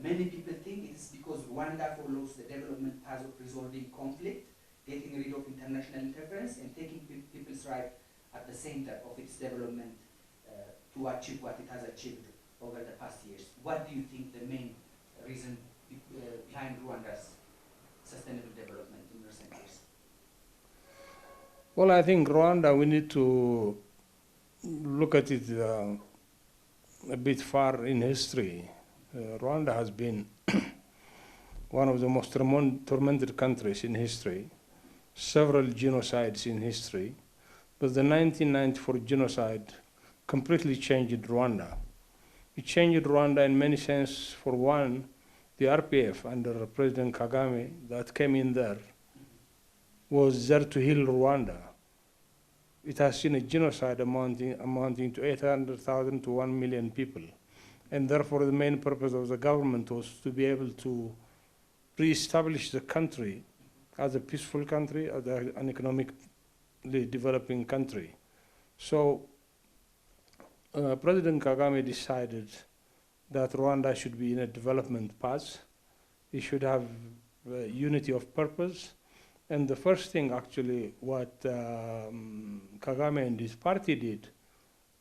Many people think it is because Rwanda follows the development path of resolving conflict, getting rid of international interference, and taking people's right at the center of its development to achieve what it has achieved over the past years. What do you think the main reason behind Rwanda's sustainable development in recent years? Well, I think Rwanda, we need to look at it a bit far in history. Rwanda has been one of the most tormented countries in history, several genocides in history, but the 1994 genocide completely changed Rwanda. It changed Rwanda in many senses. For one, the RPF under President Kagame that came in there was there to heal Rwanda. It has seen a genocide amounting to 800,000 to 1 million people. And therefore the main purpose of the government was to be able to re-establish the country as a peaceful country, as an economically developing country. So President Kagame decided that Rwanda should be in a development path. It should have unity of purpose. And the first thing, actually, what Kagame and his party did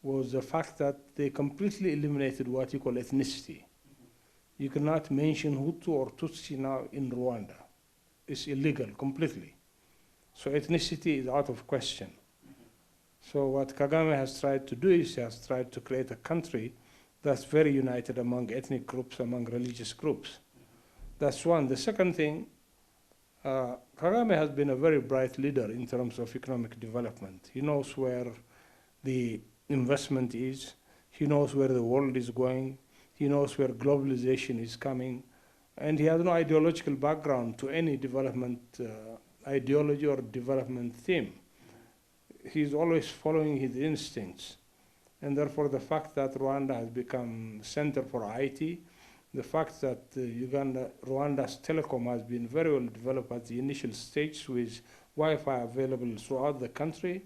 was the fact that they completely eliminated what you call ethnicity. You cannot mention Hutu or Tutsi now in Rwanda. It's illegal completely. So ethnicity is out of question. So what Kagame has tried to do is he has tried to create a country that's very united among ethnic groups, among religious groups. That's one. The second thing, Kagame has been a very bright leader in terms of economic development. He knows where the investment is. He knows where the world is going. He knows where globalization is coming. And he has no ideological background to any development ideology or development theme. He's always following his instincts. And therefore the fact that Rwanda has become center for IT, the fact that Rwanda's telecom has been very well developed at the initial stage with Wi-Fi available throughout the country,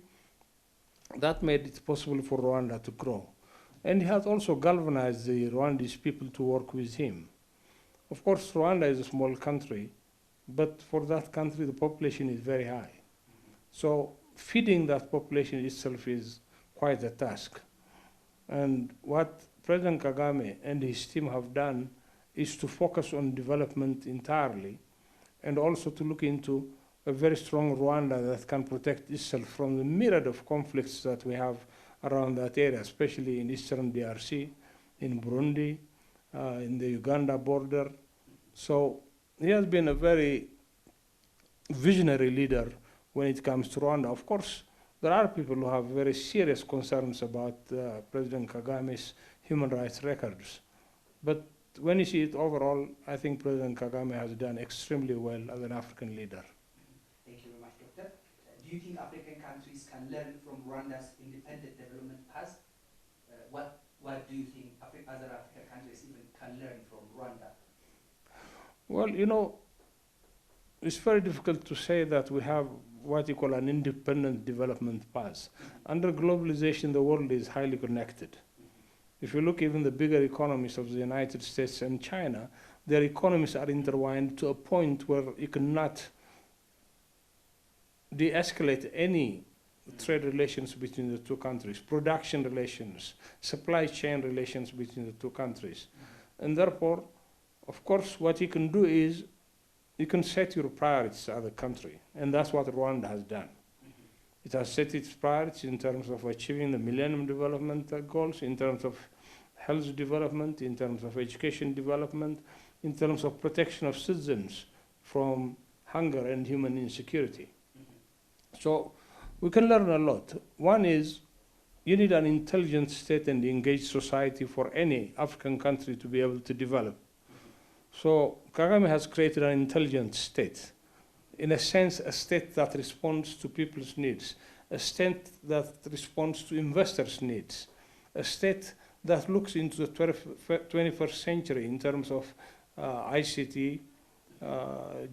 that made it possible for Rwanda to grow. And he has also galvanized the Rwandese people to work with him. Of course, Rwanda is a small country, but for that country, the population is very high. So feeding that population itself is quite a task. And what President Kagame and his team have done is to focus on development entirely, and also to look into a very strong Rwanda that can protect itself from the myriad of conflicts that we have around that area, especially in eastern DRC, in Burundi, in the Uganda border. So he has been a very visionary leader when it comes to Rwanda. Of course, there are people who have very serious concerns about President Kagame's human rights records. But when you see it overall, I think President Kagame has done extremely well as an African leader. Thank you very much, Doctor. Do you think African countries can learn from Rwanda's independent development path? What do you think other African countries even can learn from Rwanda? Well, you know, it's very difficult to say that we have what you call an independent development path. Under globalization, the world is highly connected. If you look even the bigger economies of the United States and China, their economies are intertwined to a point where you cannot de-escalate any trade relations between the two countries, production relations, supply chain relations between the two countries. And therefore, of course, what you can do is you can set your priorities as a country, and that's what Rwanda has done. It has set its priorities in terms of achieving the Millennium Development Goals, in terms of health development, in terms of education development, in terms of protection of citizens from hunger and human insecurity. So we can learn a lot. One is you need an intelligent state and engaged society for any African country to be able to develop. So Kagame has created an intelligent state. In a sense, a state that responds to people's needs, a state that responds to investors' needs, a state that looks into the 21st century in terms of ICT,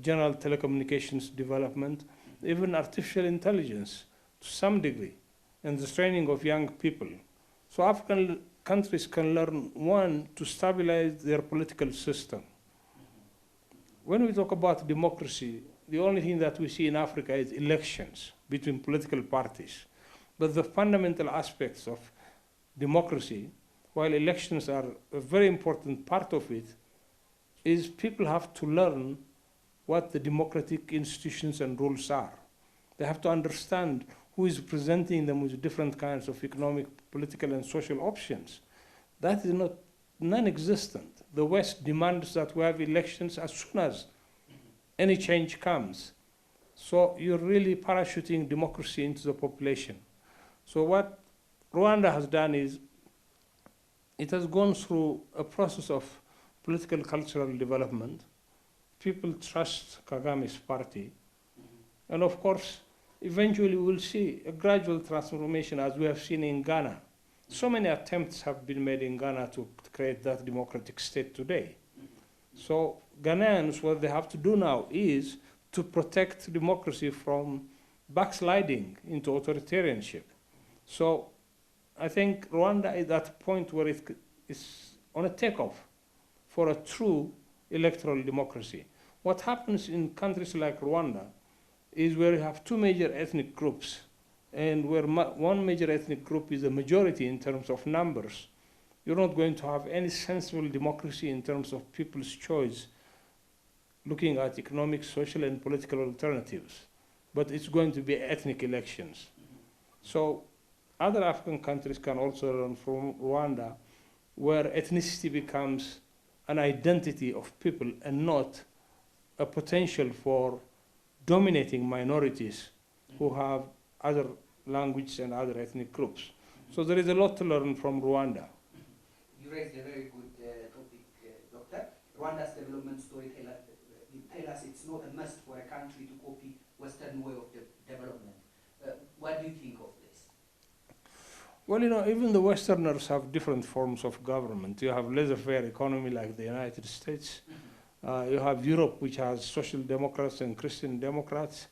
general telecommunications development, even artificial intelligence to some degree, and the training of young people. So African countries can learn, one, to stabilize their political system. When we talk about democracy, the only thing that we see in Africa is elections between political parties. But the fundamental aspects of democracy, while elections are a very important part of it, is people have to learn what the democratic institutions and rules are. They have to understand who is presenting them with different kinds of economic, political, and social options. That is not non-existent. The West demands that we have elections as soon as any change comes. So you're really parachuting democracy into the population. So what Rwanda has done is it has gone through a process of political cultural development. People trust Kagame's party. And of course, eventually we'll see a gradual transformation as we have seen in Ghana. So many attempts have been made in Ghana to create that democratic state today. So Ghanaians, what they have to do now is to protect democracy from backsliding into authoritarianship. So I think Rwanda is at a point where it is on a takeoff for a true electoral democracy. What happens in countries like Rwanda is where you have two major ethnic groups, and where one major ethnic group is a majority in terms of numbers. You're not going to have any sensible democracy in terms of people's choice, looking at economic, social, and political alternatives. But it's going to be ethnic elections. So other African countries can also learn from Rwanda, where ethnicity becomes an identity of people and not a potential for dominating minorities who have other languages and other ethnic groups. So there is a lot to learn from Rwanda. You raised a very good topic, Doctor. Rwanda's development story tell us it's not a must for a country to copy Western way of development. What do you think of this? Well, you know, even the Westerners have different forms of government. You have laissez-faire economy like the United States. You have Europe, which has social democrats and Christian democrats,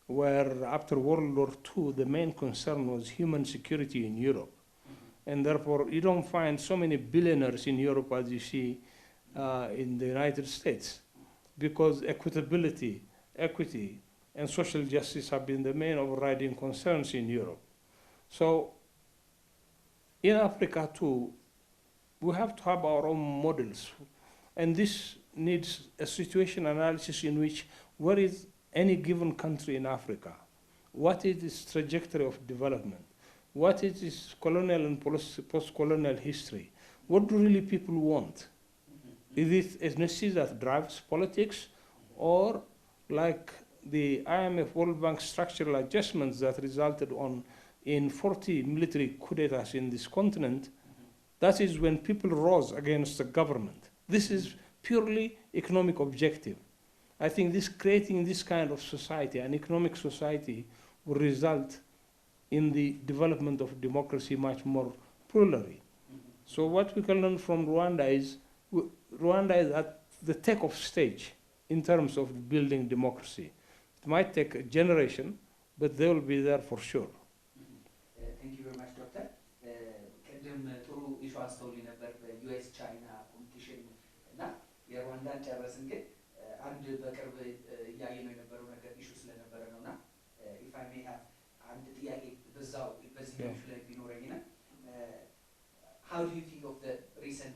where after World War II, the main concern was human security in Europe. And therefore, you don't find so many billionaires in Europe as you see in the United States, because equitability, equity, and social justice have been the main overriding concerns in Europe. So in Africa too, we have to have our own models. And this needs a situation analysis in which where is any given country in Africa? What is its trajectory of development? What is its colonial and post-colonial history? What do really people want? Is it ethnicity that drives politics, or like the IMF World Bank structural adjustments that resulted in 40 military coup d'etats in this continent? That is when people rose against the government. This is purely economic objective. I think creating this kind of society, an economic society, will result in the development of democracy much more plurally. So what we can learn from Rwanda is at the take-off stage in terms of building democracy. It might take a generation, but they will be there for sure. Thank you very much, Doctor. ቅድም ጥሩ ኢሹ አስተውል ነበር በዩኤስ ቻይና ኮምፒቲሽን እና የሩዋንዳን ጨረስን፣ ግን አንድ በቅርብ እያየነው የነበረው ነገር ኢሹ ስለነበረ ነውና if I may have አንድ ጥያቄ በዛው በዚህ ላይ ቢኖረኝና how do you think of the recent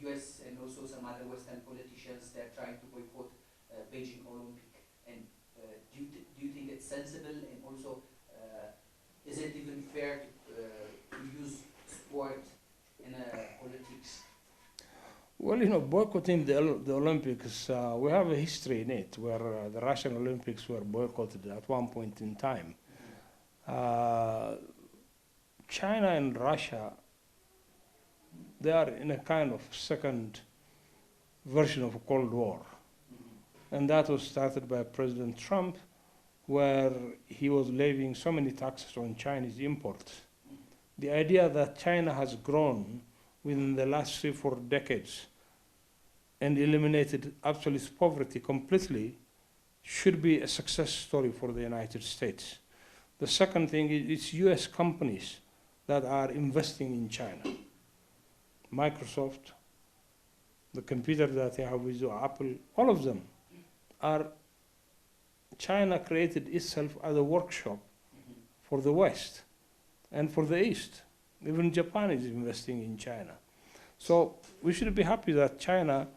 US and also some other Western politicians that are trying to boycott Beijing Olympic, and do you think it's sensible, and also is it even fair to use sport in politics? Well, you know, boycotting the Olympics, we have a history in it where the Russian Olympics were boycotted at one point in time. China and Russia, they are in a kind of second version of a Cold War. And that was started by President Trump, where he was levying so many taxes on Chinese imports. The idea that China has grown within the last 3-4 decades and eliminated absolute poverty completely should be a success story for the United States. The second thing is it's US companies that are investing in China. Microsoft, the computer that they have with Apple, all of them are China created itself as a workshop for the West and for the East. Even Japan is investing in China. So we should be happy that China,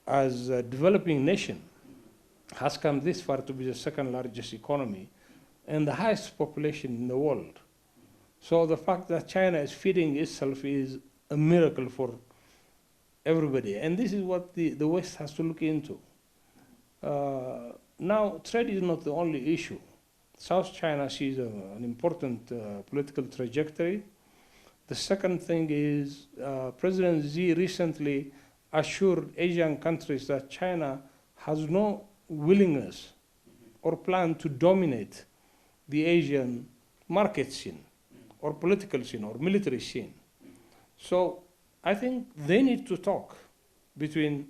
as a developing nation, has come this far to be the second largest economy and the highest population in the world. So the fact that China is feeding itself is a miracle for everybody. And this is what the West has to look into. Now, trade is not the only issue. South China sees an important political trajectory. The second thing is President Xi recently assured Asian countries that China has no willingness or plan to dominate the Asian market scene or political scene or military scene. So I think they need to talk between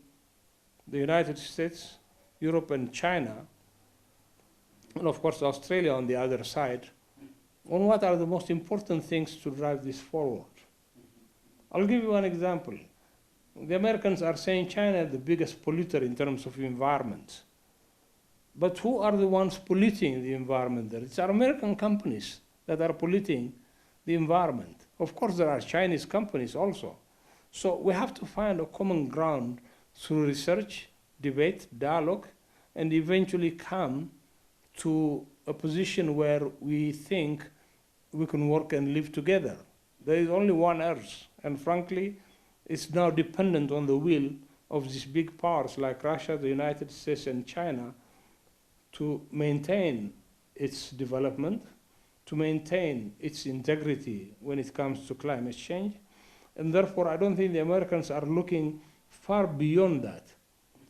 the United States, Europe and China, and of course Australia on the other side, on what are the most important things to drive this forward. I'll give you one example. The Americans are saying China is the biggest polluter in terms of environment. But who are the ones polluting the environment there? It's our American companies that are polluting the environment. Of course, there are Chinese companies also. So we have to find a common ground through research, debate, dialogue, and eventually come to a position where we think we can work and live together. There is only one Earth, and frankly, it's now dependent on the will of these big powers like Russia, the United States, and China to maintain its development, to maintain its integrity when it comes to climate change. And therefore, I don't think the Americans are looking far beyond that.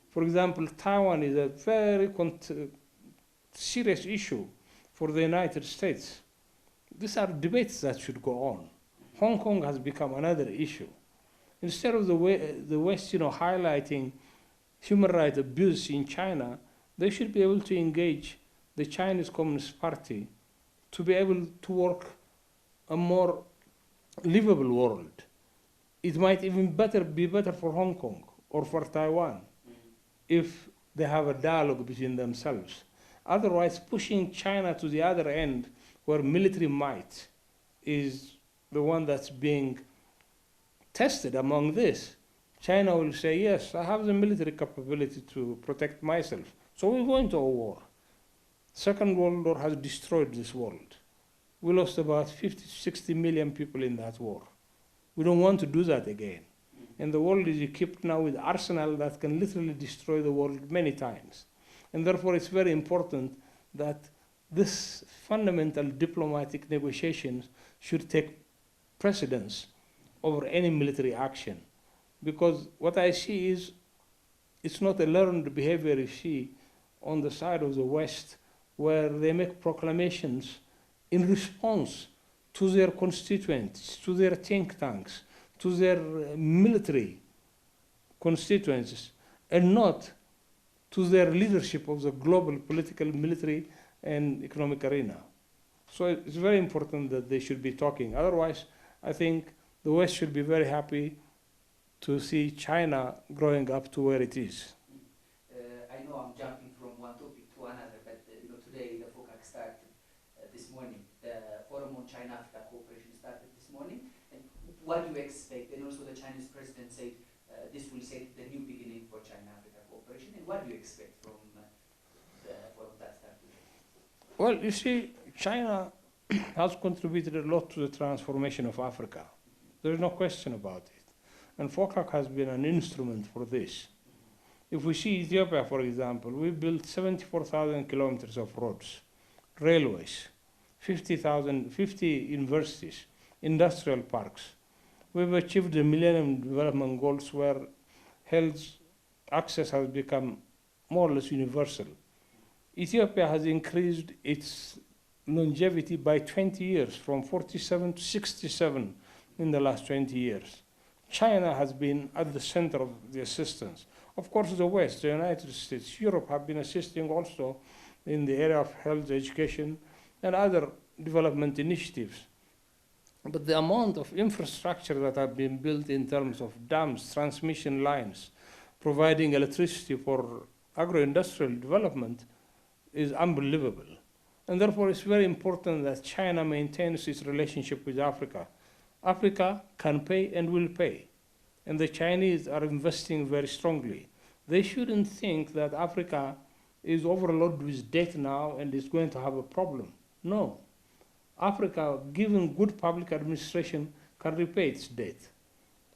For example, Taiwan is a very serious issue for the United States. These are debates that should go on. Hong Kong has become another issue. Instead of the West, highlighting human rights abuse in China, they should be able to engage the Chinese Communist Party to be able to work a more livable world. It might even be better for Hong Kong or for Taiwan if they have a dialogue between themselves. Otherwise, pushing China to the other end where military might is the one that's being tested among this. China will say, yes, I have the military capability to protect myself. So we go into a war. Second World War has destroyed this world. We lost about 50, 60 million people in that war. We don't want to do that again. And the world is equipped now with arsenal that can literally destroy the world many times. And therefore, it's very important that this fundamental diplomatic negotiations should take precedence over any military action. Because what I see is, it's not a learned behavior you see on the side of the West, where they make proclamations in response to their constituents, to their think tanks, to their military constituencies, and not to their leadership of the global political, military, and economic arena. So it's very important that they should be talking. Otherwise, I think the West should be very happy to see China growing up to where it is. I know I'm jumping from one topic to another, but today the FOCAC started this morning. The Forum on China-Africa Cooperation started this morning. And what do you expect? And also the Chinese president said this will set the new beginning for China-Africa cooperation. And what do you expect from the forum that started? Well, you see, China has contributed a lot to the transformation of Africa. There is no question about it. And FOCAC has been an instrument for this. If we see Ethiopia, for example, we built 74,000 kilometers of roads, railways, 50 universities, industrial parks. We've achieved the Millennium Development Goals where health access has become more or less universal. Ethiopia has increased its longevity by 20 years, from 47 to 67 in the last 20 years. China has been at the center of the assistance. Of course, the West, the United States, Europe have been assisting also in the area of health, education, and other development initiatives. But the amount of infrastructure that have been built in terms of dams, transmission lines, providing electricity for agro-industrial development is unbelievable. And therefore it's very important that China maintains its relationship with Africa. Africa can pay and will pay. And the Chinese are investing very strongly. They shouldn't think that Africa is overloaded with debt now and is going to have a problem. No. Africa, given good public administration, can repay its debt.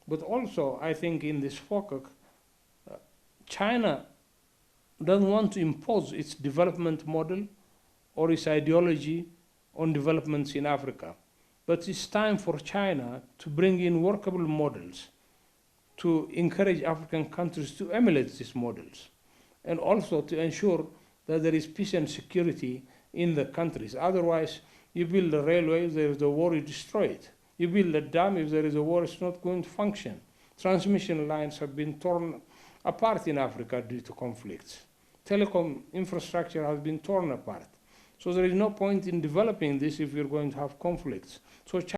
But also, I think in this focus, China doesn't want to impose its development model or its ideology on developments in Africa. But it's time for China to bring in workable models to encourage African countries to emulate these models, and also to ensure that there is peace and security in the countries. Otherwise, you build a railway, if there is a war, you destroy it. You build a dam, if there is a war, it's not going to function. Transmission lines have been torn apart in Africa due to conflicts. Telecom infrastructure has been torn apart. So there is no point in developing this if you're going to have conflicts. So